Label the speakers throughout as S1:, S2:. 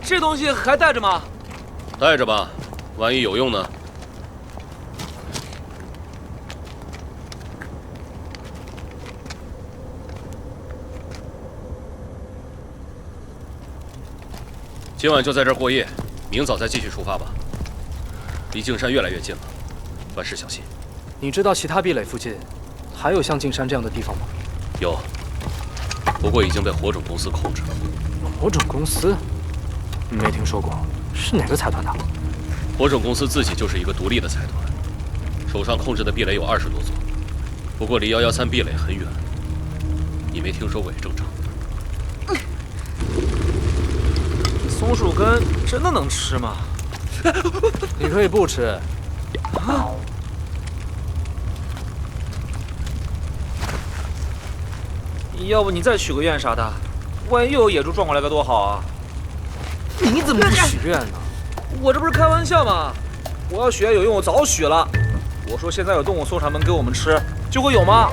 S1: 这东西还带着吗？
S2: 带着吧，万一有用呢？今晚就在这儿过夜，明早再继续出发吧。离径山越来越近了，万事小心。
S3: 你知道其他壁垒附近还有像径山这样的地方吗？
S2: 有，不过已经被火种公司控制了。
S3: 火种公司？没听说过，是哪个财团的？
S2: 火种公司自己就是一个独立的财团，手上控制的壁垒有20多座，不过离113壁垒很远。你没听说过也正常。
S1: 松树根真的能吃吗？
S3: 你可以不吃。
S1: 要不你再许个愿啥的，万一又有野猪撞过来该多好啊！
S3: 你怎么不许愿呢？
S1: 我这不是开玩笑吗？我要许愿有用，我早许了。我说现在有动物送上门给我们吃，就会有吗？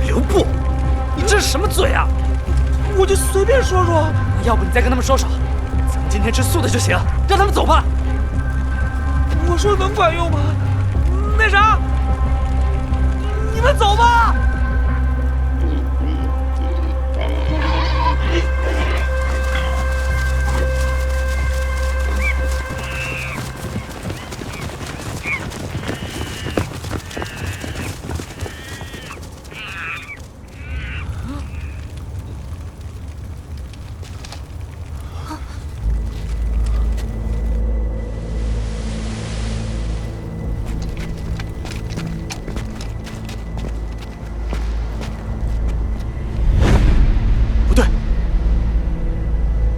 S3: 刘布，你这是什么嘴啊？
S1: 我就随便说说。
S3: 要不你再跟他们说说，咱们今天吃素的就行，让他们走吧。
S1: 我说能管用吗？那啥，你们走吧。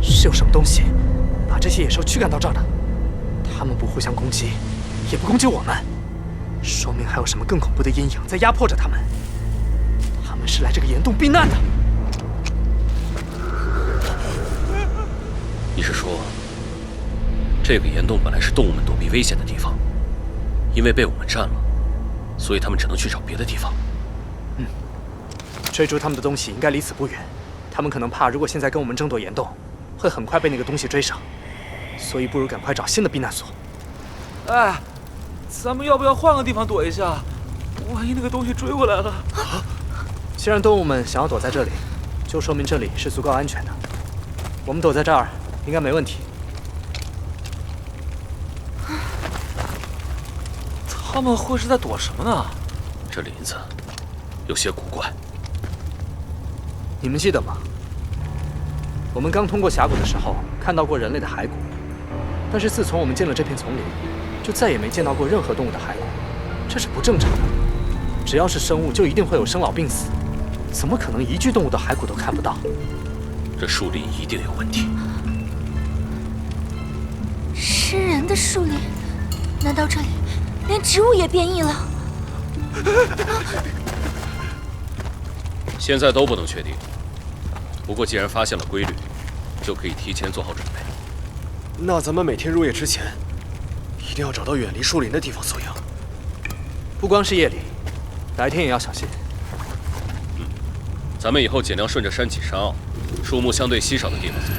S3: 是有什么东西把这些野兽驱赶到这儿的？他们不互相攻击，也不攻击我们，说明还有什么更恐怖的阴影在压迫着他们。他们是来这个岩洞避难的。
S2: 你是说，这个岩洞本来是动物们躲避危险的地方，因为被我们占了，所以他们只能去找别的地方？
S3: 追逐他们的东西应该离此不远，他们可能怕，如果现在跟我们争夺岩洞，会很快被那个东西追上，所以不如赶快找新的避难所。
S1: 哎，咱们要不要换个地方躲一下？万一那个东西追过来了。
S3: 既然动物们想要躲在这里，就说明这里是足够安全的。我们躲在这儿应该没问题。
S1: 他们会是在躲什么呢？
S2: 这林子有些古怪。
S3: 你们记得吗？我们刚通过峡谷的时候看到过人类的骸骨，但是自从我们进了这片丛林，就再也没见到过任何动物的骸骨，这是不正常的。只要是生物，就一定会有生老病死，怎么可能一具动物的骸骨都看不到？
S2: 这树林一定有问题。
S4: 吃人的树林，难道这里连植物也变异了？
S2: 现在都不能确定，不过既然发现了规律，就可以提前做好准备。
S5: 那咱们每天入夜之前，一定要找到远离树林的地方宿营。
S3: 不光是夜里，白天也要小心。
S2: 咱们以后尽量顺着山脊山坳，树木相对稀少的地方走。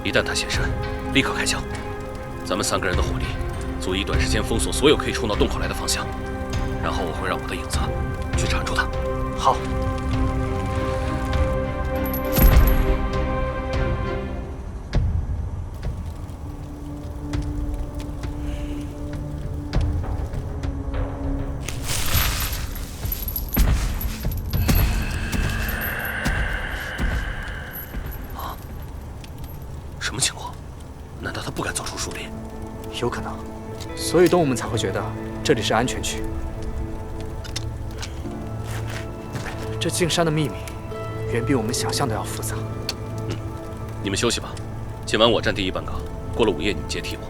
S2: 一旦他现身，立刻开枪。咱们3个人的火力足以短时间封锁所有可以冲到洞口来的方向，然后我会让我的影子去缠住他。
S3: 好。
S2: 什么情况？难道他不敢走出树林？
S3: 有可能，所以动物们才会觉得这里是安全区。这进山的秘密，远比我们想象的要复杂。
S2: 你们休息吧，今晚我站第一班岗，过了午夜你们接替我。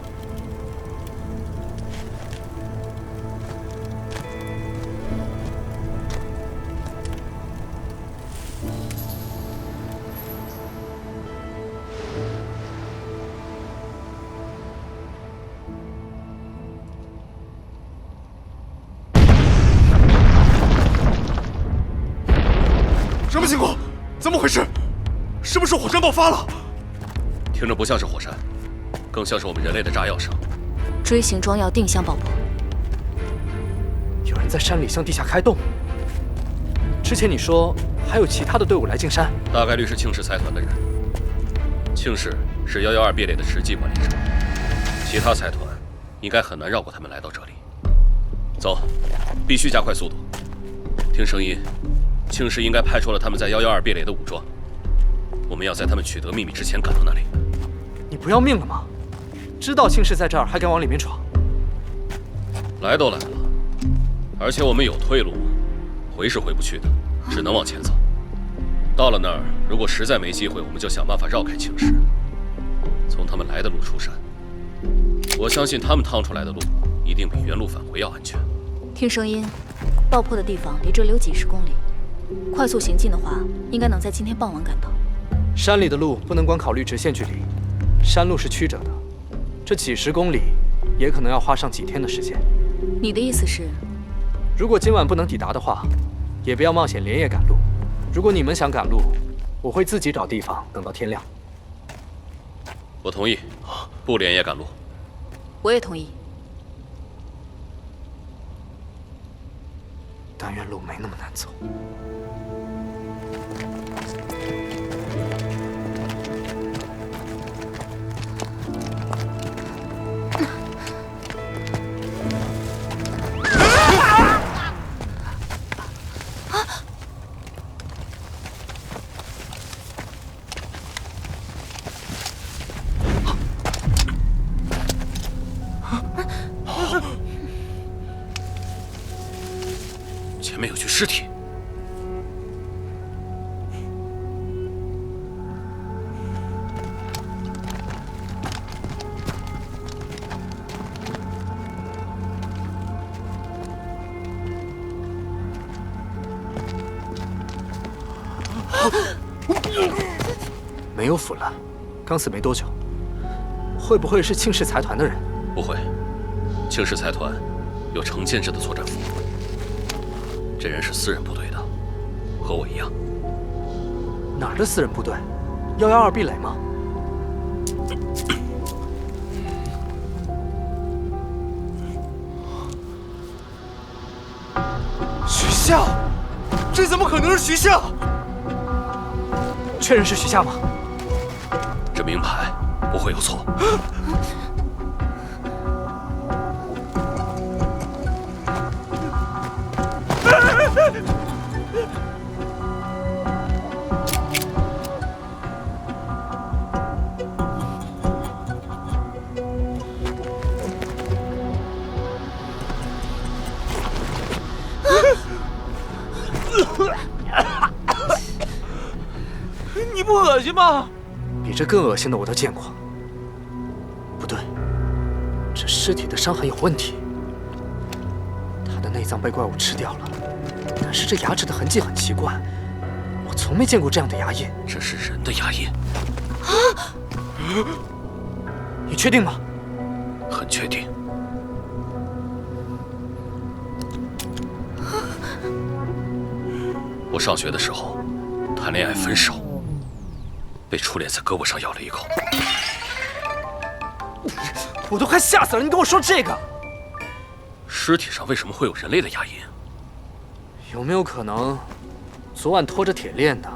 S5: 什么情况？怎么回事？是不是火山爆发了？
S2: 听着不像是火山，更像是我们人类的炸药声。
S4: 锥形装药定向爆破。
S3: 有人在山里向地下开洞。之前你说还有其他的队伍来进山，
S2: 大概率是庆氏财团的人。庆氏是112壁垒的实际管理者，其他财团应该很难绕过他们来到这里。走，必须加快速度。听声音，庆氏应该派出了他们在112壁垒的武装。我们要在他们取得秘密之前赶到那里。
S3: 你不要命了吗？知道庆氏在这儿还敢往里面闯？
S2: 来都来了，而且我们有退路，回是回不去的，只能往前走。到了那儿，如果实在没机会，我们就想办法绕开庆氏，从他们来的路出山。我相信他们趟出来的路一定比原路返回要安全。
S4: 听声音，爆破的地方离这里有几十公里，快速行进的话，应该能在今天傍晚赶到。
S3: 山里的路不能光考虑直线距离，山路是曲折的，这几十公里也可能要花上几天的时间。
S4: 你的意思是，
S3: 如果今晚不能抵达的话，也不要冒险连夜赶路。如果你们想赶路，我会自己找地方等到天亮。
S2: 我同意，不连夜赶路。
S4: 我也同意。
S3: 但愿路没那么难走。
S2: 前面有具尸体。
S3: 没有腐烂，刚死没多久。会不会是庆氏财团的人？
S2: 不会，庆氏财团有成建制的作战服。这人是私人部队的，和我一样。
S3: 哪儿的私人部队？112壁垒吗？
S5: 许夏，这怎么可能是许夏？
S3: 确认是许夏吗？
S2: 这名牌不会有错。
S1: 你不恶心吗？
S3: 比这更恶心的我都见过。不对，这尸体的伤痕有问题，他的内脏被怪物吃掉了，但是这牙齿的痕迹很奇怪，我从没见过这样的牙印。
S2: 这是人的牙印。
S3: 你确定吗？
S2: 很确定。我上学的时候谈恋爱分手，被初恋在胳膊上咬了一口。
S3: 我都快吓死了，你跟我说这个？
S2: 尸体上为什么会有人类的牙印？
S3: 有没有可能昨晚拖着铁链的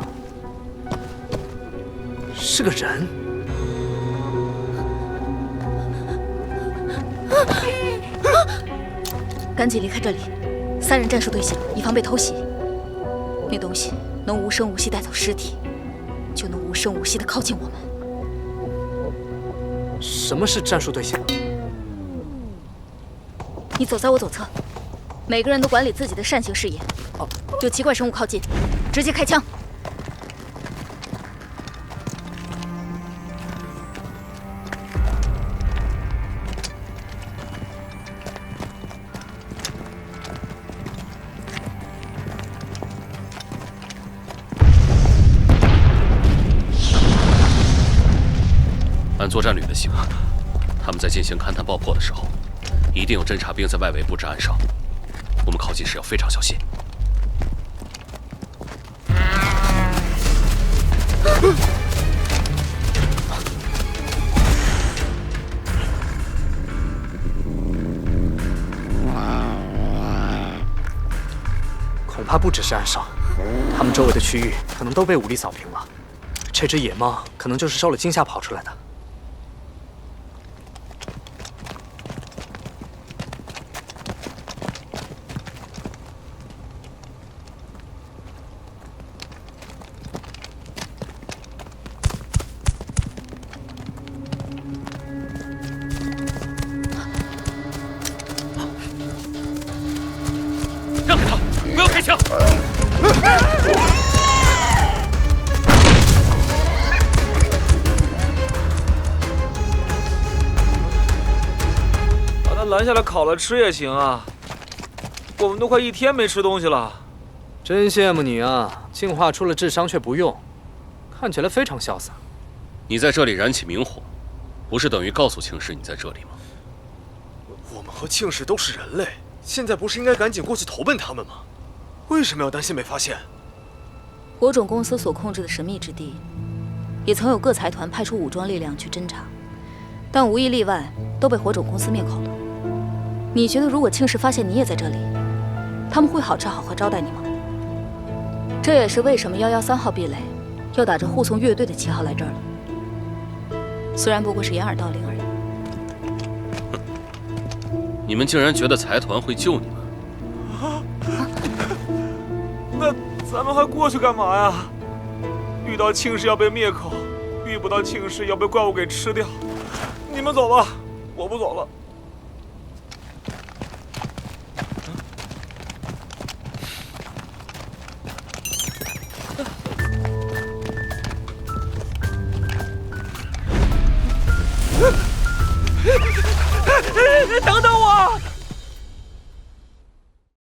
S3: 是个人。
S4: 赶紧离开这里，3人战术队形，以防被偷袭。那东西能无声无息带走尸体，就能无声无息地靠近我们。
S3: 什么是战术队形？
S4: 你走在我左侧，每个人都管理自己的扇形视野。有奇怪生物靠近，直接开枪。
S2: 按作战旅的习惯，他们在进行勘探爆破的时候，一定有侦察兵在外围布置暗哨。我们靠近时要非常小心。
S3: 恐怕不只是暗哨，他们周围的区域可能都被武力扫平了。这只野猫可能就是受了惊吓跑出来的。
S2: 让开他，不要开枪！
S1: 把他拦下来烤了吃也行啊。我们都快1天没吃东西了。
S3: 真羡慕你啊，进化出了智商却不用，看起来非常潇洒。
S2: 你在这里燃起明火，不是等于告诉庆氏你在这里吗？
S5: 我们和庆氏都是人类，现在不是应该赶紧过去投奔他们吗？为什么要担心被发现？
S4: 火种公司所控制的神秘之地，也曾有各财团派出武装力量去侦查，但无一例外都被火种公司灭口了。你觉得如果庆氏发现你也在这里，他们会好吃好喝招待你吗？这也是为什么113号壁垒要打着护送乐队的旗号来这儿了，虽然不过是掩耳盗铃而已。
S2: 你们竟然觉得财团会救你们？
S1: 那咱们还过去干嘛呀？遇到庆氏要被灭口，遇不到庆氏要被怪物给吃掉。你们走吧，我不走了。等等我！